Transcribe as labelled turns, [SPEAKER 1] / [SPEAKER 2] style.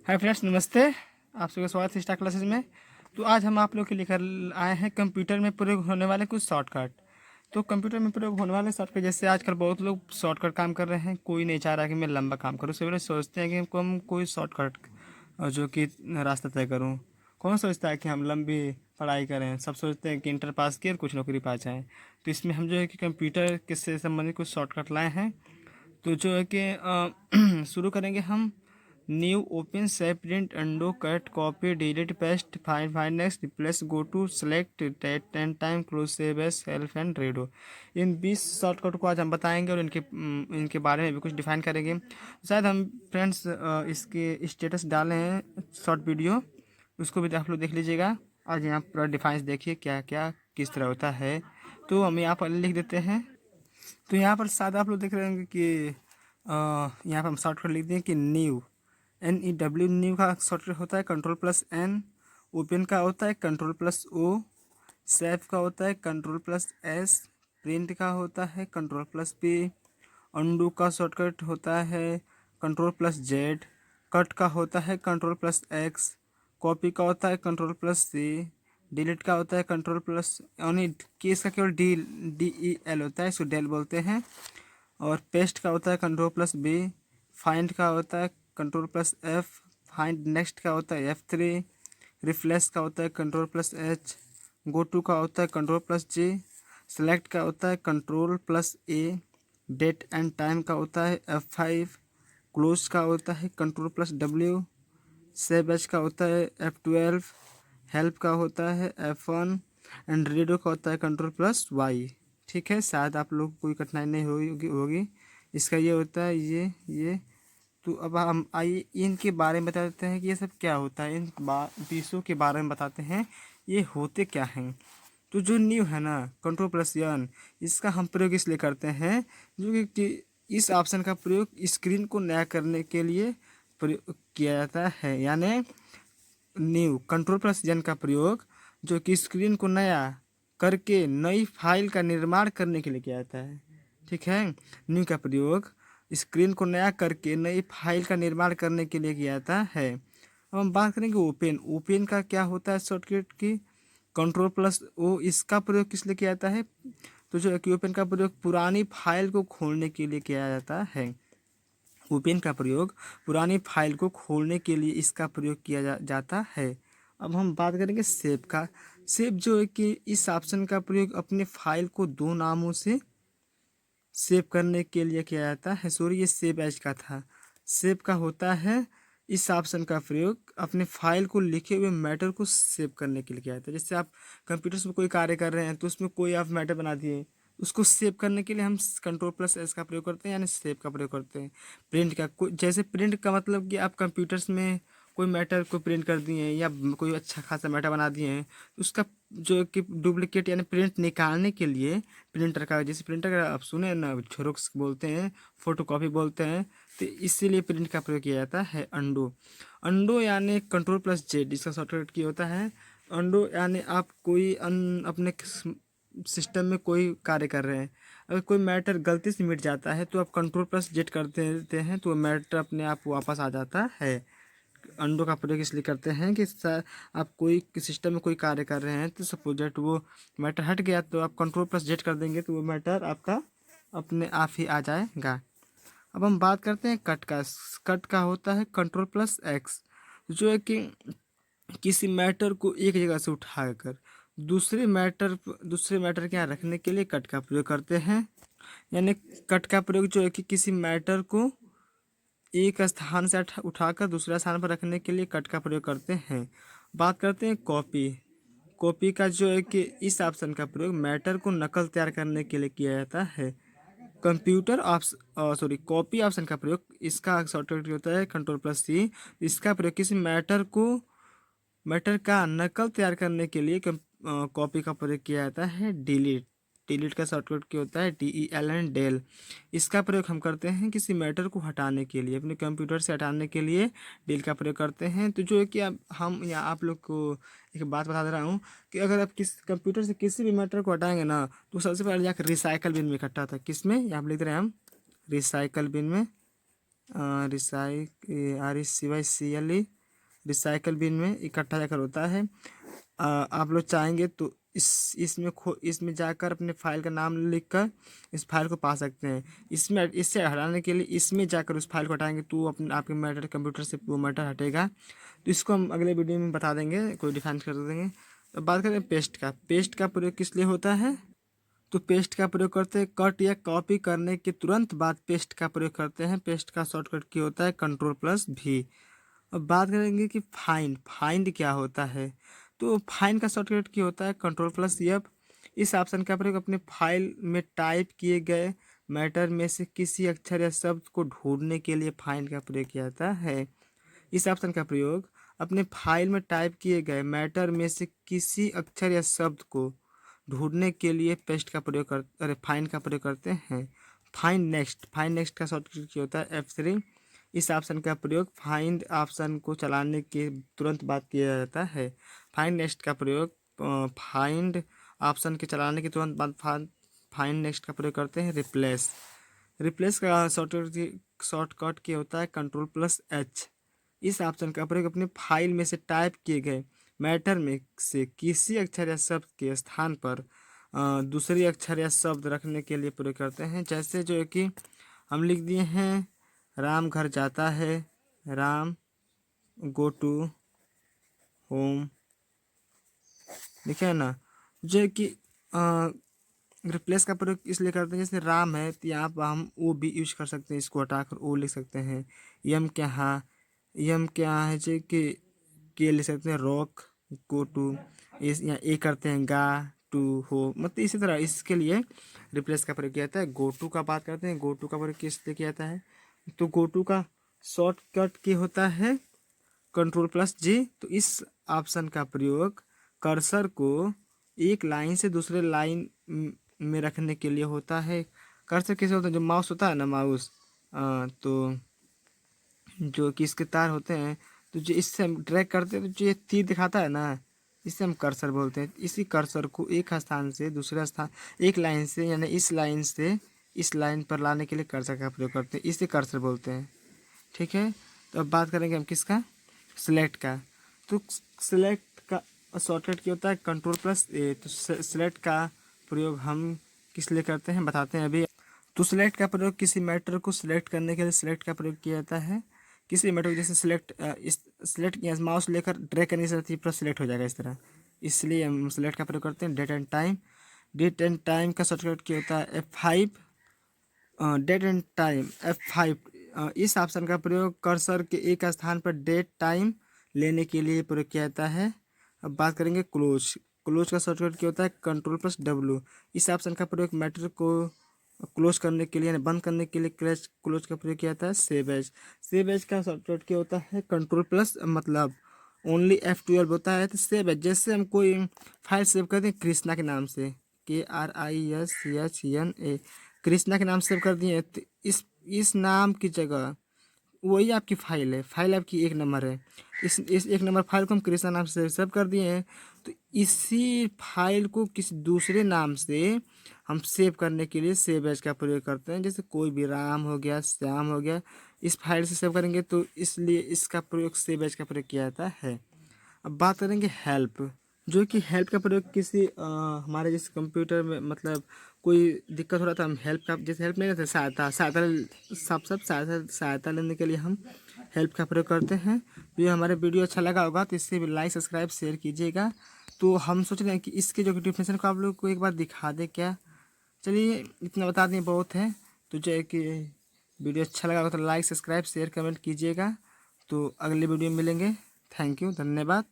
[SPEAKER 1] Hi friends, नमस्ते। आप सबका स्वागत है स्टार क्लासेस में। तो आज हम आप लोग के लेकर आए हैं कंप्यूटर में प्रयोग होने वाले कुछ शॉर्टकट। तो कंप्यूटर में प्रयोग होने वाले शॉर्टकट, जैसे आजकल बहुत लोग शॉर्टकट काम कर रहे हैं। कोई नहीं चाह रहा कि मैं लंबा काम करूँ, सभी लोग सोचते हैं कि हम कोई शॉर्टकट जो कि रास्ता तय करूँ। कौन सोचता है कि हम लंबी पढ़ाई करें? सब सोचते हैं कि इंटर पास किए और कुछ नौकरी पा जाएँ। तो इसमें हम जो है कि कंप्यूटर के से संबंधित कुछ शॉर्टकट लाए हैं। तो जो है कि शुरू करेंगे हम। New open save print undo cut copy delete paste find next replace go to select 10 time close save as help and redo. इन 20 शॉर्टकट को आज हम बताएंगे और इनके बारे में भी कुछ डिफाइन करेंगे। शायद हम फ्रेंड्स इसके स्टेटस डाले हैं शॉर्ट वीडियो, उसको भी आप लोग देख लीजिएगा। आज यहाँ पूरा डिफाइंस देखिए क्या क्या किस तरह होता है। तो हम यहाँ पर लिख देते हैं। तो यहाँ पर शायद आप लोग देख रहे होंगे कि यहाँ पर हम शॉर्टकट लिख दें कि न्यू NEW। न्यू का शॉर्टकट होता है Ctrl+N। ओपन का होता है Ctrl+O। सेव का होता है Ctrl+S। प्रिंट का होता है Ctrl+P। अंडू का शॉर्टकट होता है Ctrl+Z। कट का होता है Ctrl+X। कॉपी का होता है Ctrl+C। डिलीट का होता है Ctrl+ यानी कि इसका केवल DEL होता है, इसको डेल बोलते हैं। और पेस्ट का होता है Ctrl+B। फाइंड का होता है Ctrl+F। फाइंड नेक्स्ट का होता है F3। रिफ्लेश का होता है Ctrl+H। गो टू का होता है Ctrl+G। सेलेक्ट का होता है Ctrl+A। डेट एंड टाइम का होता है F5। क्लोज का होता है Ctrl+W। सेव एज का होता है F12। हेल्प का होता है F1। एंड रीडो का होता है Ctrl+Y। ठीक है, शायद आप लोग को कोई कठिनाई नहीं होगी। इसका ये होता है ये। तो अब हम आइए इनके बारे में बता देते हैं कि ये सब क्या होता है। इन विषयों के बारे में बताते हैं ये होते क्या हैं। तो जो न्यू है ना Ctrl+N, इसका हम प्रयोग इसलिए करते हैं जो कि इस ऑप्शन का प्रयोग स्क्रीन को नया करने के लिए प्रयोग किया जाता है। यानी न्यू Ctrl+N का प्रयोग जो कि स्क्रीन को नया करके नई फाइल का निर्माण करने के लिए किया जाता है। ठीक है, न्यू का प्रयोग स्क्रीन को नया करके नई फाइल का निर्माण करने के लिए किया जाता है। अब हम बात करेंगे ओपन। ओपन का क्या होता है शॉर्टकट की Ctrl+O। इसका प्रयोग किस लिए किया जाता है? तो जो है कि ओपन का प्रयोग पुरानी फाइल को खोलने के लिए किया जाता है। ओपन का प्रयोग पुरानी फाइल को खोलने के लिए इसका प्रयोग किया जाता है। अब हम बात करेंगे सेव का। सेव जो है कि इस ऑप्शन का प्रयोग अपने फाइल को दो नामों से सेव करने के लिए किया जाता है। सॉरी, ये सेव एज का था। सेव का होता है इस ऑप्शन का प्रयोग अपने फाइल को लिखे हुए मैटर को सेव करने के लिए किया जाता है। जैसे आप कंप्यूटर में कोई कार्य कर रहे हैं तो उसमें कोई आप मैटर बना दिए, उसको सेव करने के लिए हम Ctrl+S का प्रयोग करते हैं, यानी सेव का प्रयोग करते हैं। प्रिंट का जैसे प्रिंट का मतलब कि आप कंप्यूटर्स में कोई मैटर को प्रिंट कर दिए हैं या कोई अच्छा खासा मैटर बना दिए हैं, तो उसका जो कि डुप्लीकेट यानी प्रिंट निकालने के लिए प्रिंटर का, जैसे प्रिंटर का आप सुने ना जेरोक्स बोलते हैं, फोटो कॉपी बोलते हैं, तो इसीलिए प्रिंट का प्रयोग किया जाता है। अंडो। अंडो यानी Ctrl+Z, इसका शॉर्टकट की होता है अंडो। यानी आप कोई अपने सिस्टम में कोई कार्य कर रहे हैं, अगर कोई मैटर गलती से मिट जाता है तो आप Ctrl+Z कर देते हैं तो मैटर अपने आप वापस आ जाता है। अंडो का प्रयोग इसलिए करते हैं कि आप कोई सिस्टम में कोई कार्य कर रहे हैं तो सपोज दैट वो मैटर हट गया तो आप Ctrl+Z कर देंगे तो वो मैटर आपका अपने आप ही आ जाएगा। अब हम बात करते हैं कट का। कट का होता है Ctrl+X, जो है कि किसी मैटर को एक जगह से उठाकर दूसरे मैटर के यहाँ रखने के लिए कट का प्रयोग करते हैं। यानी कट का प्रयोग जो है कि किसी मैटर को एक स्थान से उठाकर दूसरे स्थान पर रखने के लिए कट का प्रयोग करते हैं। बात करते हैं कॉपी। कॉपी का जो है कि इस ऑप्शन का प्रयोग मैटर को नकल तैयार करने के लिए किया जाता है। कॉपी ऑप्शन का प्रयोग, इसका शॉर्टकट होता है Ctrl+C। इसका प्रयोग किसी मैटर का नकल तैयार करने के लिए कॉपी का प्रयोग किया जाता है। डिलीट। डिलीट का शॉर्टकट क्या होता है DEL डेल। इसका प्रयोग हम करते हैं किसी मैटर को हटाने के लिए, अपने कंप्यूटर से हटाने के लिए डिल का प्रयोग करते हैं। तो जो है कि अब हम यहाँ आप लोग को एक बात बता दे रहा हूँ कि अगर आप किस कंप्यूटर से किसी भी मैटर को हटाएंगे ना तो सबसे पहले जाकर रिसाइकल बिन में इकट्ठा था। किस में? यहाँ लिख रहे हैं हम रिसाइकल बिन में। RECYCLE रिसाइकल बिन में इकट्ठा जाकर होता है। आप लोग चाहेंगे तो इसमें जाकर अपने फाइल का नाम लिखकर इस फाइल को पा सकते हैं। इससे हटाने के लिए इसमें जाकर उस फाइल को हटाएंगे तो आपके मैटर कंप्यूटर से वो मैटर हटेगा। तो इसको हम अगले वीडियो में बता देंगे, कोई डिफाइन कर देंगे। तो बात करें पेस्ट का। पेस्ट का प्रयोग किस लिए होता है? तो पेस्ट का प्रयोग करते हैं कट या कॉपी करने के तुरंत बाद पेस्ट का प्रयोग करते हैं। पेस्ट का शॉर्टकट की होता है Ctrl+V। अब बात करेंगे कि फाइंड क्या होता है। तो फाइंड का शॉर्टकट की होता है Ctrl+F। इस ऑप्शन का प्रयोग अपने फाइल में टाइप किए गए मैटर में से किसी अक्षर या शब्द को ढूंढने के लिए फाइंड का प्रयोग किया जाता है। इस ऑप्शन का प्रयोग अपने फाइल में टाइप किए गए मैटर में से किसी अक्षर या शब्द को ढूंढने के लिए फाइंड का प्रयोग करते हैं। फाइंड नेक्स्ट का शॉर्टकट की होता है F3। इस ऑप्शन का प्रयोग फाइंड ऑप्शन को चलाने के तुरंत बाद किया जाता है। फाइंड नेक्स्ट का प्रयोग फाइंड ऑप्शन के चलाने के तुरंत बाद फाइंड नेक्स्ट का प्रयोग करते हैं। रिप्लेस का शॉर्टकट की होता है Ctrl+H। इस ऑप्शन का प्रयोग अपने फाइल में से टाइप किए गए मैटर में से किसी अक्षर या शब्द के स्थान पर दूसरी अक्षर या शब्द रखने के लिए प्रयोग करते हैं। जैसे जो है कि हम लिख दिए हैं राम घर जाता है, राम गो टू होम, लिखे है ना। जो है कि रिप्लेस का प्रयोग इसलिए करते हैं, जैसे राम है तो यहाँ पर हम ओ भी यूज कर सकते हैं, इसको हटाकर ओ लिख सकते हैं। यम क्या है जो कि के लिख सकते हैं रॉक गो टू, इस यहाँ ए करते हैं गा टू हो, मतलब इसी तरह इसके लिए रिप्लेस का प्रयोग किया जाता है। गो टू का बात करते हैं, गो टू का प्रयोग किस लिए किया जाता है। तो गो टू का शॉर्टकट की होता है Ctrl+G। तो इस ऑप्शन का प्रयोग कर्सर को एक लाइन से दूसरे लाइन में रखने के लिए होता है। कर्सर कैसे होता है, जो माउस होता है ना, माउस तो जो कि इसके तार होते हैं, तो जो इससे हम ड्रैग करते हैं तो जो ये तीर दिखाता है ना, इसे हम कर्सर बोलते हैं। इसी कर्सर को एक स्थान से दूसरे स्थान, एक लाइन से यानी इस लाइन से इस लाइन पर लाने के लिए कर्सर का प्रयोग करते हैं, इसे कर्सर बोलते हैं। ठीक है, तो अब बात करेंगे हम किसका, सिलेक्ट का। तो सिलेक्ट का शॉर्टकट क्या होता है Ctrl+A। तो सिलेक्ट का प्रयोग हम किस लिए करते हैं बताते हैं अभी। तो सिलेक्ट का प्रयोग किसी मैटर को सिलेक्ट करने के लिए सिलेक्ट का प्रयोग किया जाता है। किसी मैटर को जैसे सिलेक्ट किया, माउस लेकर ड्रैग करने से पूरा सिलेक्ट हो जाएगा इस तरह, इसलिए हम सिलेक्ट का प्रयोग करते हैं। डेट एंड टाइम का शॉर्टकट क्या होता है F5। Date and time F5। इस ऑप्शन का प्रयोग कर्सर के एक स्थान पर डेट टाइम लेने के लिए प्रयोग किया जाता है। अब बात करेंगे क्लोज का शॉर्टकट क्या होता है Ctrl+W। इस ऑप्शन का प्रयोग मैटर को क्लोज करने के लिए, बंद करने के लिए क्लोज का प्रयोग किया जाता है। सेव एज का शॉर्टकट क्या होता है Ctrl+ मतलब ओनली F12 होता है। तो सेव एज, जैसे हम कोई फाइल सेव करते हैं कृष्णा के नाम से, KRISCHNA, कृष्णा के नाम सेव कर दिए, तो इस नाम की जगह वही आपकी फाइल है, फाइल आपकी 1 नंबर है। इस 1 नंबर फाइल को हम कृष्णा नाम से सेव कर दिए हैं, तो इसी फाइल को किसी दूसरे नाम से हम सेव करने के लिए सेव एज का प्रयोग करते हैं। जैसे कोई भी राम हो गया, श्याम हो गया, इस फाइल से सेव करेंगे तो इसलिए इसका प्रयोग सेव एज का प्रयोग किया जाता है। अब बात करेंगे हेल्प, जो कि हेल्प का प्रयोग किसी हमारे जिस कंप्यूटर में मतलब कोई दिक्कत हो रहा था, हम हेल्प का, जैसे हेल्प नहीं रहता, सहायता लेने के लिए हम हेल्प का प्रयोग करते हैं। तो ये हमारे वीडियो अच्छा लगा होगा तो इससे भी लाइक सब्सक्राइब शेयर कीजिएगा। तो हम सोच रहे हैं कि इसके जो डिफिनेशन को आप लोग को एक बार दिखा दे क्या। चलिए इतना बता दें बहुत है। तो जो है कि वीडियो अच्छा लगा होगा तो लाइक सब्सक्राइब शेयर कमेंट कीजिएगा। तो अगले वीडियो में मिलेंगे। थैंक यू, धन्यवाद।